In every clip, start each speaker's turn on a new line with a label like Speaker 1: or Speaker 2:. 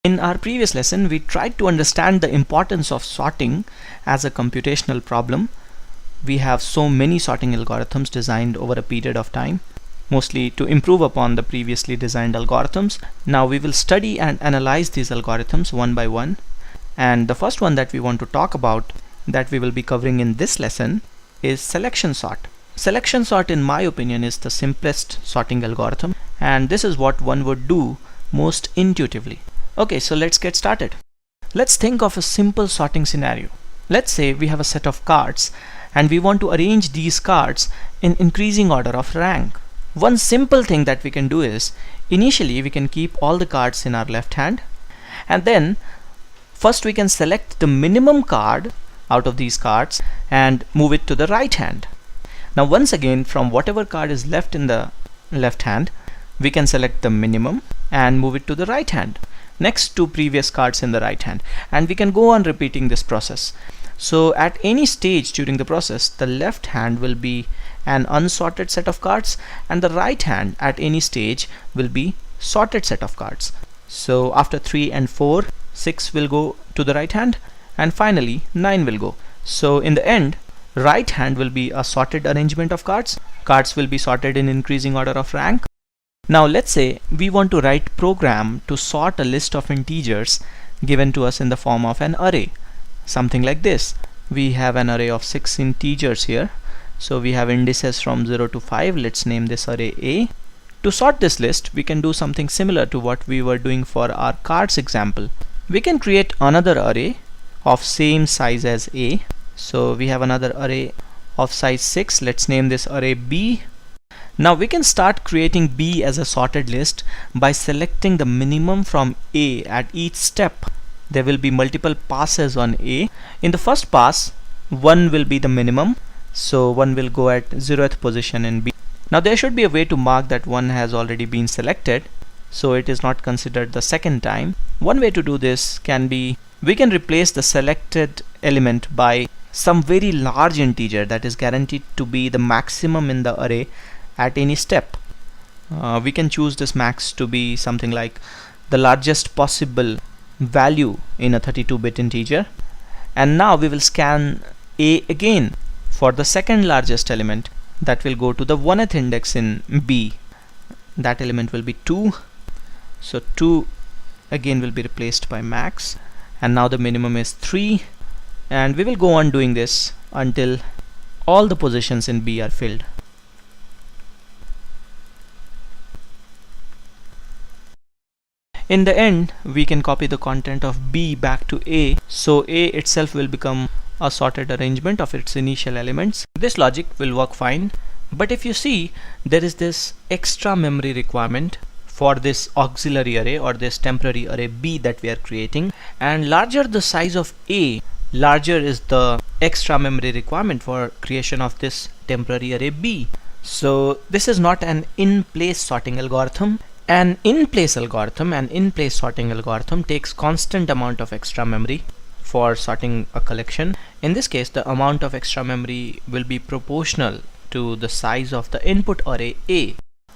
Speaker 1: In our previous lesson, we tried to understand the importance of sorting as a computational problem. We have so many sorting algorithms designed over a period of time, mostly to improve upon the previously designed algorithms. Now we will study and analyze these algorithms one by one. And the first one that we want to talk about, that we will be covering in this lesson, is selection sort. Selection sort, in my opinion, is the simplest sorting algorithm, and this is what one would do most intuitively. Okay, so let's get started. Let's think of a simple sorting scenario. Let's say we have a set of cards and we want to arrange these cards in increasing order of rank. One simple thing that we can do is, initially we can keep all the cards in our left hand, and then first we can select the minimum card out of these cards and move it to the right hand. Now once again, from whatever card is left in the left hand, we can select the minimum and move it to the right hand next to previous cards in the right hand, and we can go on repeating this process. So at any stage during the process, the left hand will be an unsorted set of cards and the right hand at any stage will be sorted set of cards. So after 3 and 4, 6 will go to the right hand, and finally 9 will go. So in the end, right hand will be a sorted arrangement of cards. Cards will be sorted in increasing order of rank. Now let's say we want to write program to sort a list of integers given to us in the form of an array. Something like this. We have an array of 6 integers here. So we have indices from 0 to 5. Let's name this array A. To sort this list, we can do something similar to what we were doing for our cards example. We can create another array of same size as A. So we have another array of size 6. Let's name this array B. Now we can start creating B as a sorted list by selecting the minimum from A at each step. There will be multiple passes on A. In the first pass, 1 will be the minimum, so 1 will go at 0th position in B. Now there should be a way to mark that 1 has already been selected, so it is not considered the second time. One way to do this can be, we can replace the selected element by some very large integer that is guaranteed to be the maximum in the array at any step. We can choose this max to be something like the largest possible value in a 32-bit integer. And now we will scan A again for the second largest element that will go to the 1th index in B. That element will be 2. So 2 again will be replaced by max, and now the minimum is 3, and we will go on doing this until all the positions in B are filled. In the end, we can copy the content of B back to A, so A itself will become a sorted arrangement of its initial elements. This logic will work fine, but if you see, there is this extra memory requirement for this auxiliary array or this temporary array B that we are creating, and larger the size of A, larger is the extra memory requirement for creation of this temporary array B. So this is not an in-place sorting algorithm. An in-place sorting algorithm takes constant amount of extra memory for sorting a collection. In this case, the amount of extra memory will be proportional to the size of the input array A.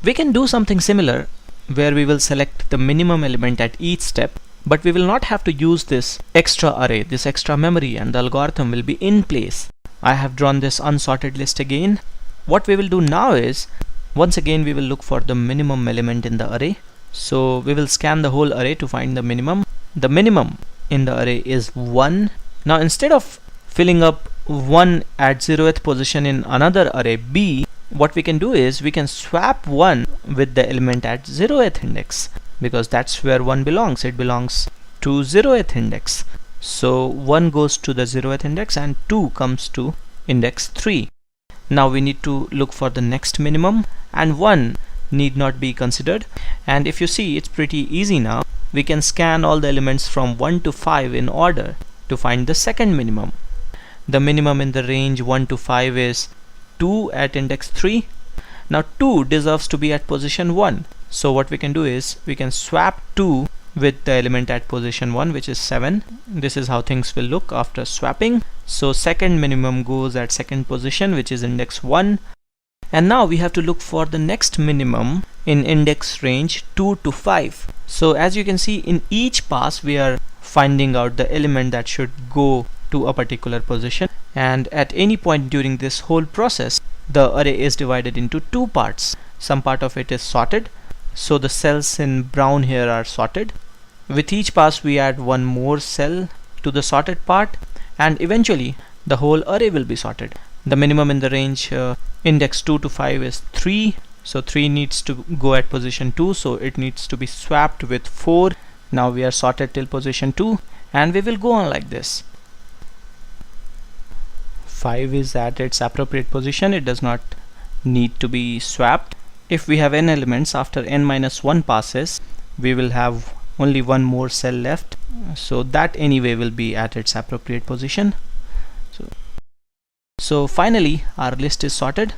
Speaker 1: We can do something similar where we will select the minimum element at each step, but we will not have to use this extra array, this extra memory, and the algorithm will be in place. I have drawn this unsorted list again. What we will do now is, once again we will look for the minimum element in the array. So we will scan the whole array to find the minimum. The minimum in the array is 1. Now instead of filling up 1 at 0th position in another array B, what we can do is we can swap 1 with the element at 0th index, because that's where 1 belongs. It belongs to 0th index. So 1 goes to the 0th index and 2 comes to index 3. Now we need to look for the next minimum, and 1 need not be considered. And if you see, it's pretty easy now. We can scan all the elements from 1 to 5 in order to find the second minimum. The minimum in the range 1 to 5 is 2 at index 3. Now 2 deserves to be at position 1. So what we can do is we can swap 2 with the element at position 1, which is 7. This is how things will look after swapping. So second minimum goes at second position, which is index 1, And now we have to look for the next minimum in index range 2 to 5. So as you can see, in each pass we are finding out the element that should go to a particular position, and at any point during this whole process the array is divided into two parts. Some part of it is sorted, so the cells in brown here are sorted. With each pass we add one more cell to the sorted part, and eventually the whole array will be sorted. The minimum in the range index 2 to 5 is 3, so 3 needs to go at position 2, so it needs to be swapped with 4. Now we are sorted till position 2, and we will go on like this. 5 is at its appropriate position, it does not need to be swapped. If we have n elements, after n minus 1 passes we will have only one more cell left, so that anyway will be at its appropriate position. So finally our list is sorted.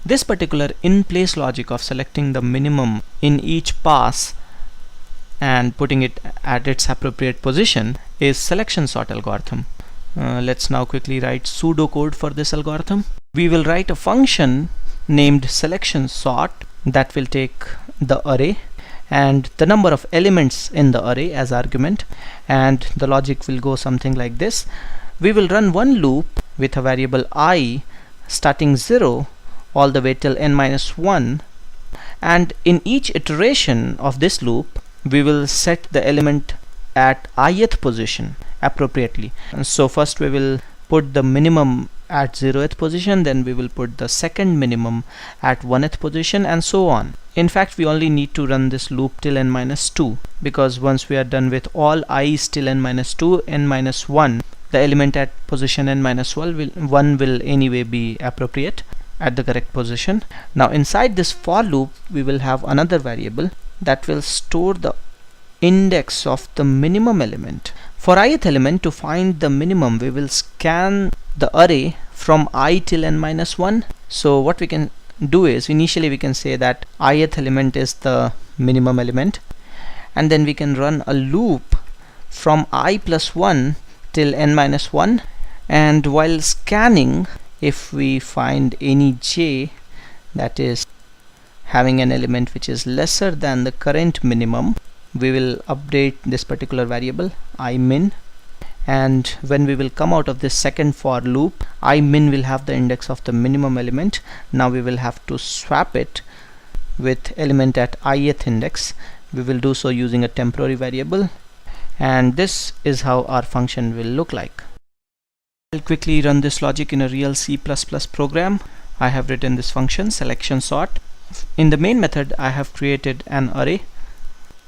Speaker 1: This particular in-place logic of selecting the minimum in each pass and putting it at its appropriate position is selection sort algorithm. Let's now quickly write pseudocode for this algorithm. We will write a function named selection sort that will take the array and the number of elements in the array as argument, and the logic will go something like this. We will run one loop with a variable I starting 0 all the way till n minus 1, and in each iteration of this loop we will set the element at ith position appropriately. And so first we will put the minimum at 0th position, then we will put the second minimum at 1th position, and so on. In fact, we only need to run this loop till n minus 2, because once we are done with all i's till n minus 2, n minus 1, the element at position n minus 1 will anyway be appropriate at the correct position. Now inside this for loop we will have another variable that will store the index of the minimum element. For ith element, to find the minimum we will scan the array from I till n minus 1. So what we can do is, initially we can say that ith element is the minimum element, and then we can run a loop from I plus 1 till n minus 1, and while scanning, if we find any j that is having an element which is lesser than the current minimum, we will update this particular variable I min, and when we will come out of this second for loop, I min will have the index of the minimum element. Now we will have to swap it with element at ith index. We will do so using a temporary variable, and this is how our function will look like. I'll quickly run this logic in a real C++ program. I have written this function selection sort. In the main method I have created an array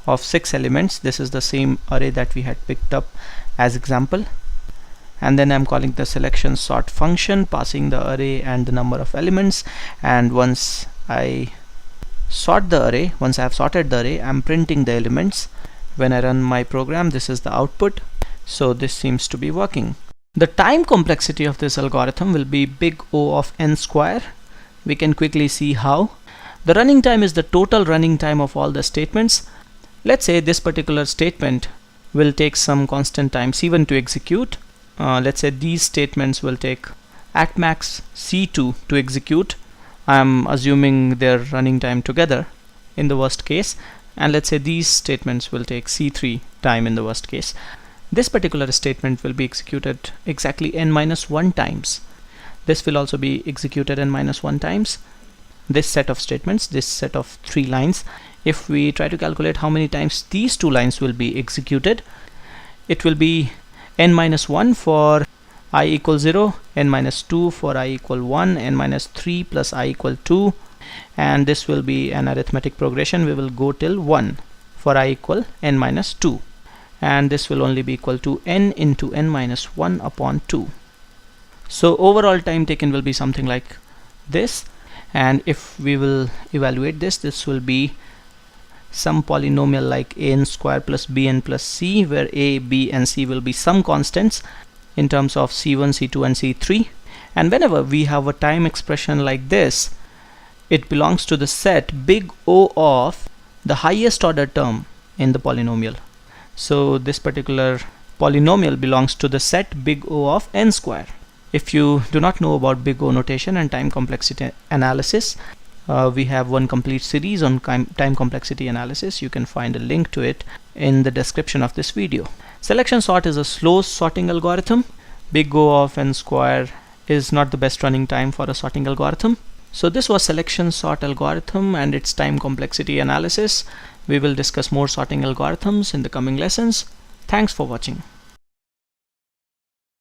Speaker 1: of 6 elements. This is the same array that we had picked up as example, and then I'm calling the selection sort function, passing the array and the number of elements, and once I sort the array, once I have sorted the array, I'm printing the elements. When I run my program, this is the output, so this seems to be working. The time complexity of this algorithm will be big O of n square. We can quickly see how. The running time is the total running time of all the statements. Let's say this particular statement will take some constant time c1 to execute. Let's say these statements will take at max c2 to execute. I'm assuming their running time together in the worst case, and let's say these statements will take c3 time in the worst case. This particular statement will be executed exactly n minus 1 times. This will also be executed n minus 1 times. This set of statements, this set of 3 lines, if we try to calculate how many times these 2 lines will be executed, it will be n minus 1 for I equal 0, n minus 2 for I equal 1, n minus 3 plus I equal 2, and this will be an arithmetic progression. We will go till 1 for I equal n minus 2, and this will only be equal to n into n minus 1 upon 2. So overall time taken will be something like this, and if we will evaluate this, this will be some polynomial like an square plus bn plus c, where a, b and c will be some constants in terms of c1, c2 and c3, and whenever we have a time expression like this, it belongs to the set big O of the highest order term in the polynomial. So this particular polynomial belongs to the set big O of n square. If you do not know about big O notation and time complexity analysis, we have one complete series on time complexity analysis. You can find a link to it in the description of this video. Selection sort is a slow sorting algorithm. Big O of n square is not the best running time for a sorting algorithm. So this was selection sort algorithm and its time complexity analysis. We will discuss more sorting algorithms in the coming lessons. Thanks for watching.